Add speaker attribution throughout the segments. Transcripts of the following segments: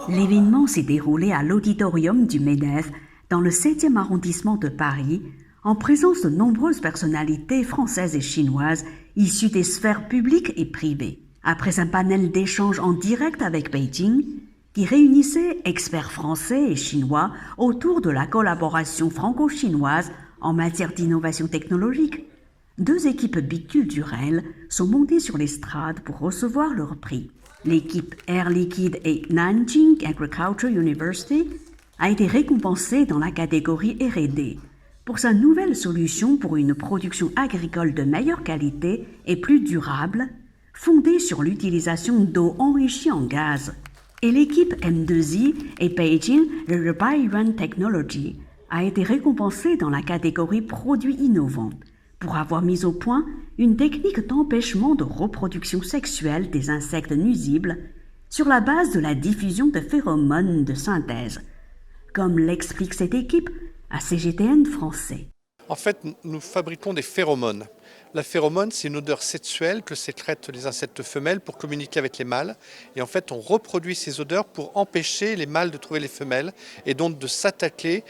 Speaker 1: L'événement s'est déroulé à l'auditorium du MEDEF, dans le 7e arrondissement de Paris, en présence de nombreuses personnalités françaises et chinoises issues des sphères publiques et privées. Après un panel d'échange en direct avec Beijing, qui réunissait experts français et chinois autour de la collaboration franco-chinoise en matière d'innovation technologique, 2 équipes biculturelles sont montées sur l'estrade pour recevoir leur prix. L'équipe Air Liquide et Nanjing Agricultural University a été récompensée dans la catégorie R&D pour sa nouvelle solution pour une production agricole de meilleure qualité et plus durable, fondée sur l'utilisation d'eau enrichie en gaz. Et l'équipe M2I et Beijing Rebaiyuan Technology a été récompensée dans la catégorie produits innovants pour avoir mis au point une technique d'empêchement de reproduction sexuelle des insectes nuisibles sur la base de la diffusion de phéromones de synthèse, comme l'explique cette équipe à CGTN français.
Speaker 2: En fait, nous fabriquons des phéromones. La phéromone, c'est une odeur sexuelle que sécrètent les insectes femelles pour communiquer avec les mâles. Et en fait, on reproduit ces odeurs pour empêcher les mâles de trouver les femelles et donc de s'attaquer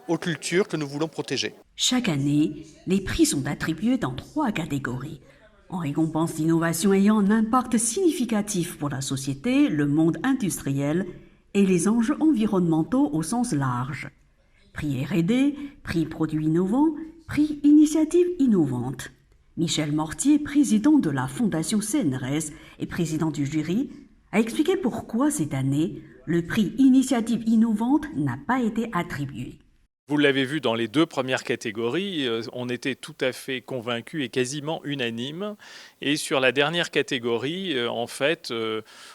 Speaker 2: aux cultures que nous voulons protéger.
Speaker 1: Chaque année, les prix sont attribués dans 3 catégories. En récompense d'innovations ayant un impact significatif pour la société, le monde industriel et les enjeux environnementaux au sens large. Prix R&D, prix produits innovants, prix initiative innovante. Michel Mortier, président de la Fondation CNRS et président du jury, a expliqué pourquoi cette année, le prix initiative innovante n'a pas été attribué.
Speaker 3: Vous l'avez vu dans les 2 premières catégories, on était tout à fait convaincus et quasiment unanimes. Et sur la dernière catégorie, en fait,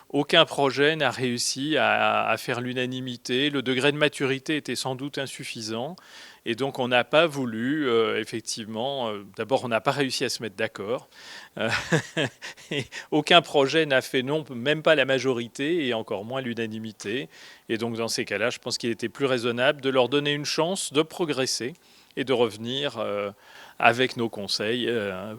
Speaker 3: aucun projet n'a réussi à faire l'unanimité. Le degré de maturité était sans doute insuffisant. Et donc on n'a pas voulu, effectivement, d'abord on n'a pas réussi à se mettre d'accord. Et aucun projet n'a fait non, même pas la majorité et encore moins l'unanimité. Et donc dans ces cas-là, je pense qu'il était plus raisonnable de leur donner une chance de progresser et de revenir avec nos conseils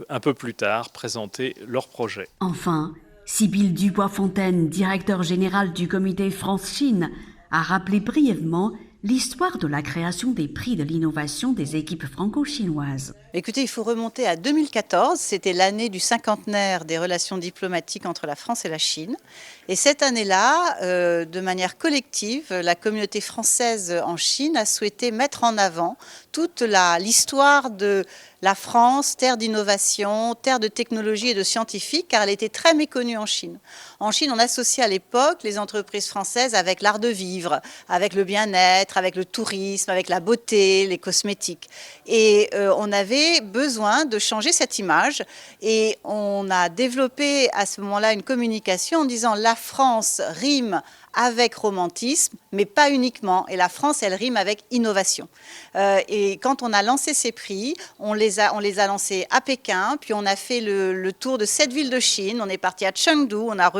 Speaker 3: un peu plus tard, présenter leur projet.
Speaker 1: Enfin, Sybille Dubois-Fontaine, directeur général du comité France-Chine, a rappelé brièvement l'histoire de la création des prix de l'innovation des équipes franco-chinoises.
Speaker 4: Écoutez, il faut remonter à 2014, c'était l'année du cinquantenaire des relations diplomatiques entre la France et la Chine. Et cette année-là, de manière collective, la communauté française en Chine a souhaité mettre en avant toute l'histoire de la France, terre d'innovation, terre de technologie et de scientifiques, car elle était très méconnue en Chine. En Chine, on associait à l'époque les entreprises françaises avec l'art de vivre, avec le bien-être, avec le tourisme, avec la beauté, les cosmétiques. Et on avait besoin de changer cette image et on a développé à ce moment-là une communication en disant la France rime avec romantisme, mais pas uniquement. Et la France, elle rime avec innovation. Et quand on a lancé ces prix, on les a lancés à Pékin, puis on a fait le tour de 7 villes de Chine. On est parti à Chengdu, on a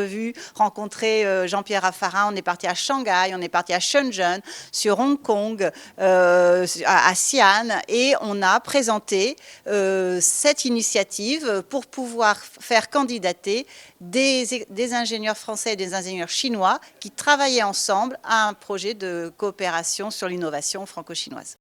Speaker 4: rencontré Jean-Pierre Raffarin, on est parti à Shanghai, on est parti à Shenzhen, sur Hong Kong, à Xi'an, et on a présenté cette initiative pour pouvoir faire candidater des ingénieurs français et des ingénieurs chinois qui travaillaient ensemble à un projet de coopération sur l'innovation franco-chinoise.